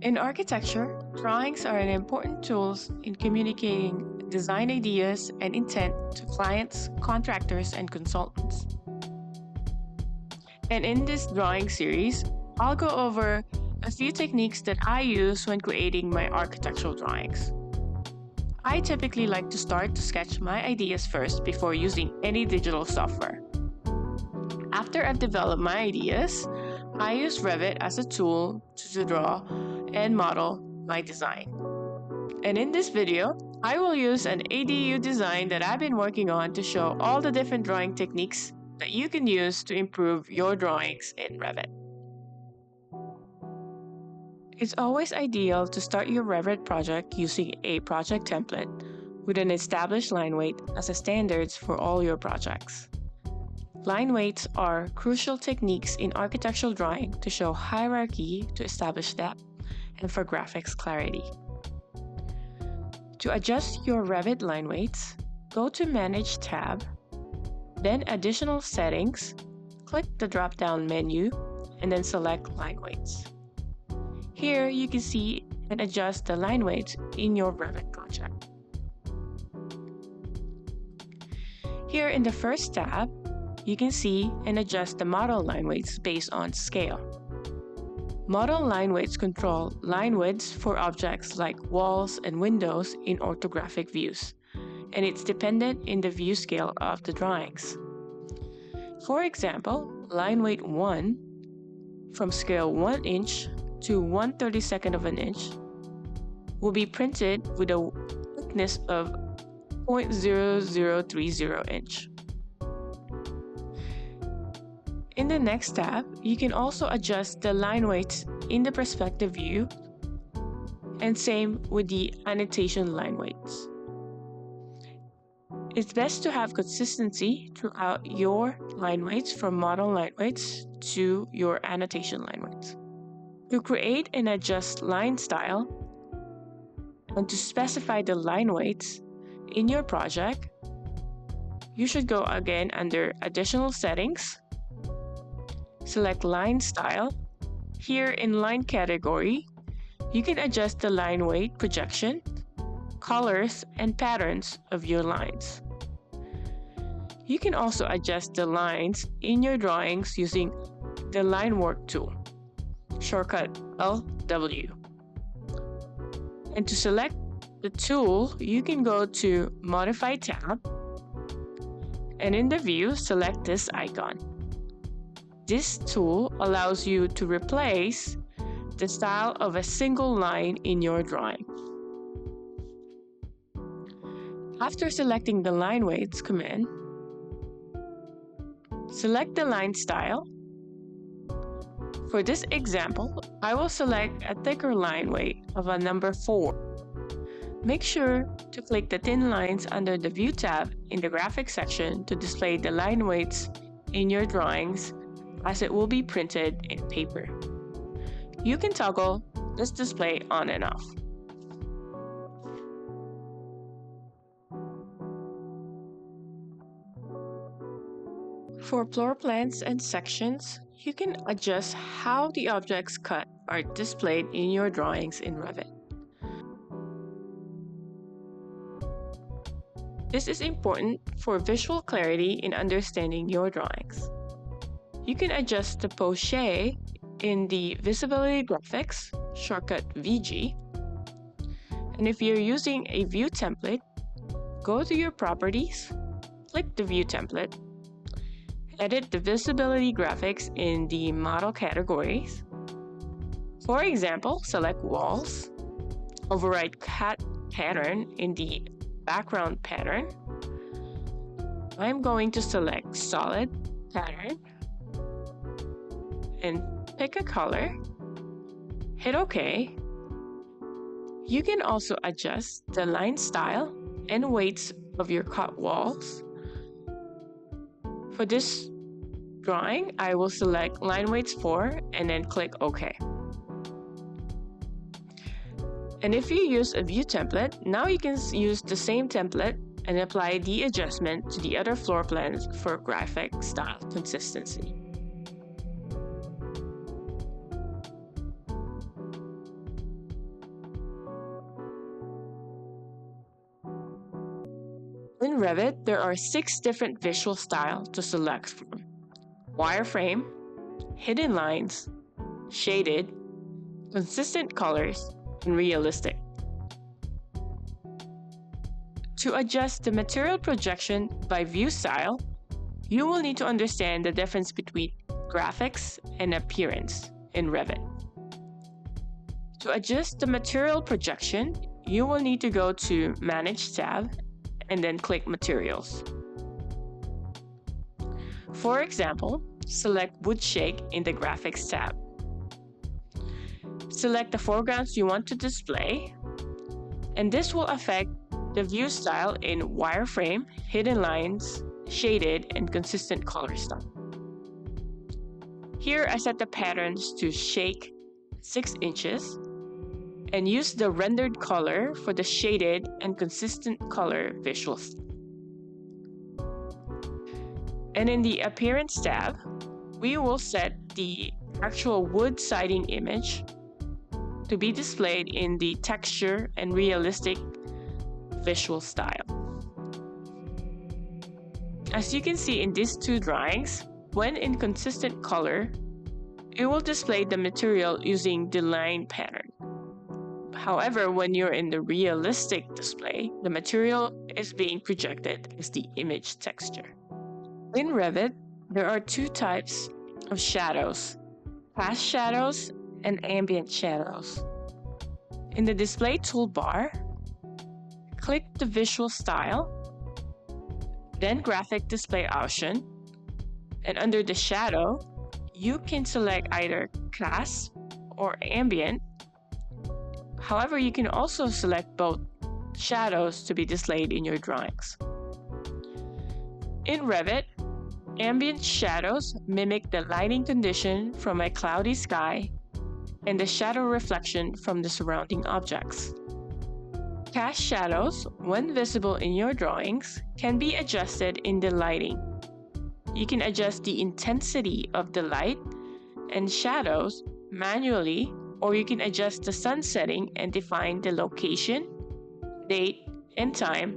In architecture, drawings are an important tool in communicating design ideas and intent to clients, contractors, and consultants. And in this drawing series, I'll go over a few techniques that I use when creating my architectural drawings. I typically like to start to sketch my ideas first before using any digital software. After I've developed my ideas, I use Revit as a tool to draw and model my design. And in this video, I will use an ADU design that I've been working on to show all the different drawing techniques that you can use to improve your drawings in Revit. It's always ideal to start your Revit project using a project template with an established line weight as a standard for all your projects. Line weights are crucial techniques in architectural drawing to show hierarchy to establish depth and for graphics clarity. To adjust your Revit line weights, go to Manage tab, then Additional Settings, click the drop-down menu, and then select Line Weights. Here you can see and adjust the line weights in your Revit project. Here in the first tab, you can see and adjust the model line weights based on scale. Model line weights control line widths for objects like walls and windows in orthographic views, and it's dependent in the view scale of the drawings. For example, line weight 1 from scale 1 inch to 1/32 of an inch will be printed with a thickness of 0.0030 inch. In the next tab, you can also adjust the line weights in the perspective view, and same with the annotation line weights. It's best to have consistency throughout your line weights from model line weights to your annotation line weights. To create and adjust line style and to specify the line weights in your project, you should go again under Additional Settings, select Line Style. Here in Line Category, you can adjust the line weight projection, colors, and patterns of your lines. You can also adjust the lines in your drawings using the Line Work tool, shortcut LW. And to select the tool, you can go to Modify tab, and in the view, select this icon. This tool allows you to replace the style of a single line in your drawing. After selecting the line weights command, select the line style. For this example, I will select a thicker line weight of a number 4. Make sure to click the thin lines under the View tab in the Graphics section to display the line weights in your drawings, as it will be printed in paper. You can toggle this display on and off. For floor plans and sections, you can adjust how the objects cut are displayed in your drawings in Revit. This is important for visual clarity in understanding your drawings. You can adjust the Poche in the Visibility Graphics, shortcut VG. And if you're using a view template, go to your properties, click the view template, edit the visibility graphics in the model categories. For example, select walls, override cat pattern in the background pattern. I'm going to select solid pattern and pick a color, hit OK. You can also adjust the line style and weights of your cut walls. For this drawing, I will select line weights 4 and then click OK. And if you use a view template, now you can use the same template and apply the adjustment to the other floor plans for graphic style consistency. In Revit, there are 6 different visual styles to select from: wireframe, hidden lines, shaded, consistent colors, and realistic. To adjust the material projection by view style, you will need to understand the difference between graphics and appearance in Revit. To adjust the material projection, you will need to go to Manage tab and then click Materials. For example, select Wood Shake in the Graphics tab. Select the foregrounds you want to display, and this will affect the view style in wireframe, hidden lines, shaded, and consistent color style. Here I set the patterns to shake 6 inches and use the rendered color for the shaded and consistent color visuals. And in the Appearance tab, we will set the actual wood siding image to be displayed in the texture and realistic visual style. As you can see in these 2 drawings, when in consistent color, it will display the material using the line pattern. However, when you're in the realistic display, the material is being projected as the image texture. In Revit, there are 2 types of shadows: cast shadows and ambient shadows. In the display toolbar, click the visual style, then graphic display option, and under the shadow, you can select either cast or ambient. However, you can also select both shadows to be displayed in your drawings. In Revit, ambient shadows mimic the lighting condition from a cloudy sky and the shadow reflection from the surrounding objects. Cast shadows, when visible in your drawings, can be adjusted in the lighting. You can adjust the intensity of the light and shadows manually, or you can adjust the sun setting and define the location, date, and time,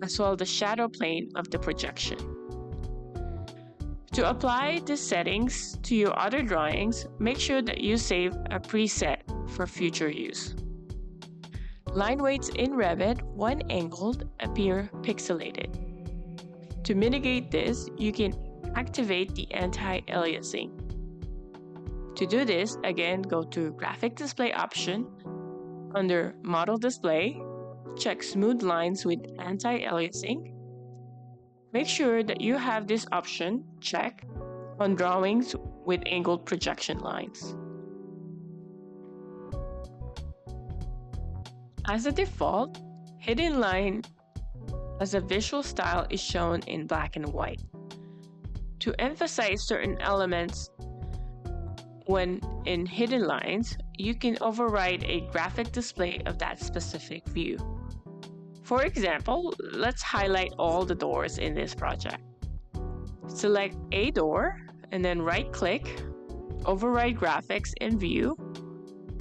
as well as the shadow plane of the projection. To apply the settings to your other drawings, make sure that you save a preset for future use. Line weights in Revit, when angled, appear pixelated. To mitigate this, you can activate the Anti-Aliasing. To do this, again, go to Graphic Display option. Under Model Display, check Smooth Lines with Anti-Aliasing. Make sure that you have this option checked on drawings with angled projection lines. As a default, hidden line as a visual style is shown in black and white. To emphasize certain elements when in hidden lines, you can override a graphic display of that specific view. For example, let's highlight all the doors in this project. Select a door and then right-click, override graphics in view.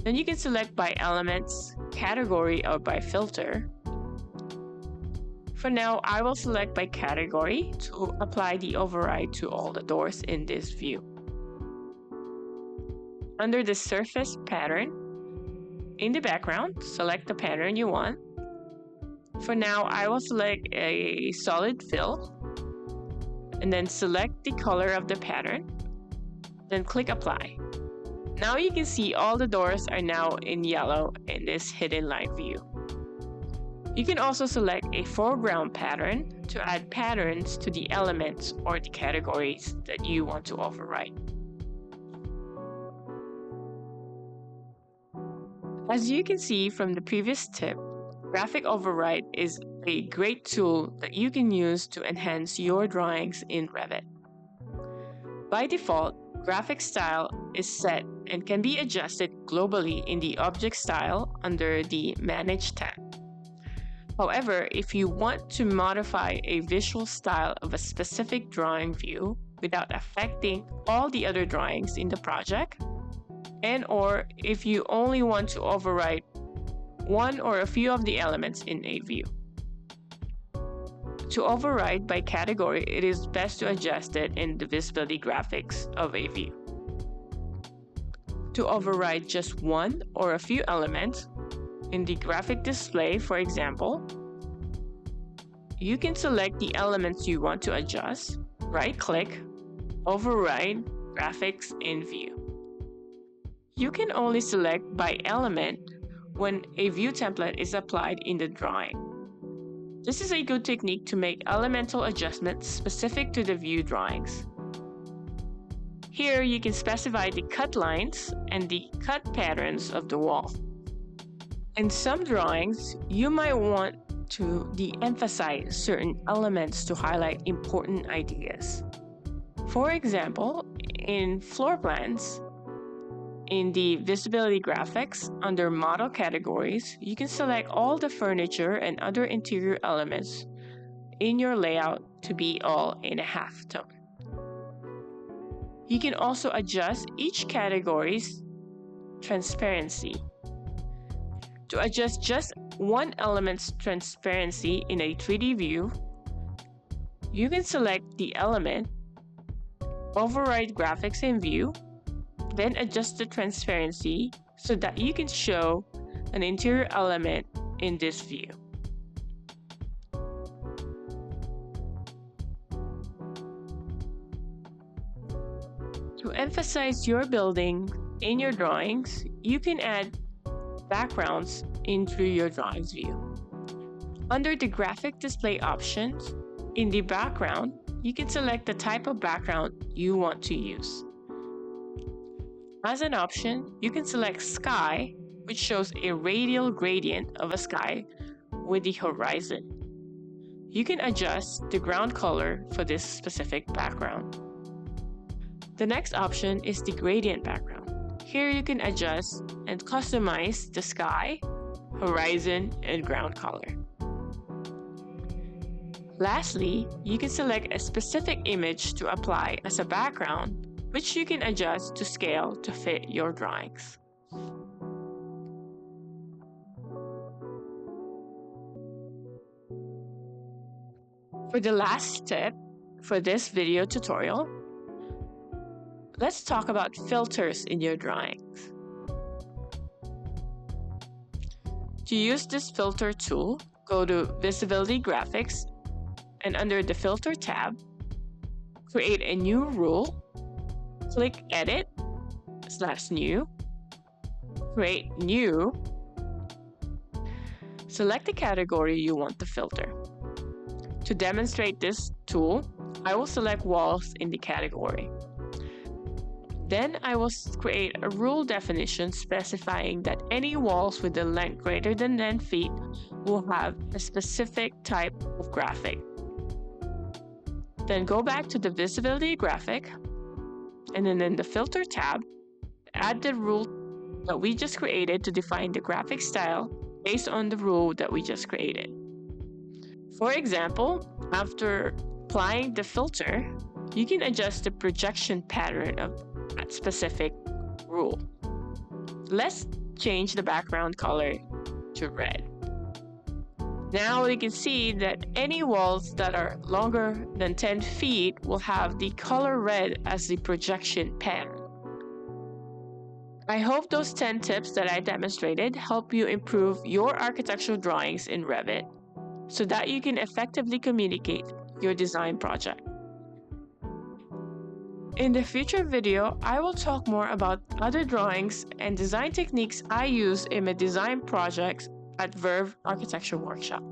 Then you can select by elements, category, or by filter. For now, I will select by category to apply the override to all the doors in this view. Under the surface pattern, in the background, select the pattern you want. For now, I will select a solid fill and then select the color of the pattern, then click apply. Now you can see all the doors are now in yellow in this hidden line view. You can also select a foreground pattern to add patterns to the elements or the categories that you want to override. As you can see from the previous tip, Graphic Override is a great tool that you can use to enhance your drawings in Revit. By default, graphic style is set and can be adjusted globally in the Object Style under the Manage tab. However, if you want to modify a visual style of a specific drawing view without affecting all the other drawings in the project, and/or if you only want to override one or a few of the elements in a view. To override by category, it is best to adjust it in the visibility graphics of a view. To override just one or a few elements, in the graphic display, for example, you can select the elements you want to adjust, right-click, override graphics in view. You can only select by element when a view template is applied in the drawing. This is a good technique to make elemental adjustments specific to the view drawings. Here you can specify the cut lines and the cut patterns of the wall. In some drawings, you might want to de-emphasize certain elements to highlight important ideas. For example, in floor plans, in the visibility graphics, under model categories, you can select all the furniture and other interior elements in your layout to be all in a halftone. You can also adjust each category's transparency. To adjust just one element's transparency in a 3D view, you can select the element, override graphics in view, then adjust the transparency so that you can show an interior element in this view. To emphasize your building in your drawings, you can add backgrounds into your drawings view. Under the graphic display options, in the background, you can select the type of background you want to use. As an option, you can select Sky, which shows a radial gradient of a sky with the horizon. You can adjust the ground color for this specific background. The next option is the gradient background. Here you can adjust and customize the sky, horizon, and ground color. Lastly, you can select a specific image to apply as a background, which you can adjust to scale to fit your drawings. For the last step for this video tutorial, let's talk about filters in your drawings. To use this filter tool, go to Visibility Graphics and under the Filter tab, create a new rule. Click Edit /New, create New, select the category you want to filter. To demonstrate this tool, I will select walls in the category. Then I will create a rule definition specifying that any walls with a length greater than 10 feet will have a specific type of graphic. Then go back to the visibility graphic, and then in the filter tab, add the rule that we just created to define the graphic style based on the rule that we just created. For example, after applying the filter, you can adjust the projection pattern of that specific rule. Let's change the background color to red. Now we can see that any walls that are longer than 10 feet will have the color red as the projection pattern. I hope those 10 tips that I demonstrated help you improve your architectural drawings in Revit so that you can effectively communicate your design project. In the future video, I will talk more about other drawings and design techniques I use in my design projects at VERB Architecture Workshop.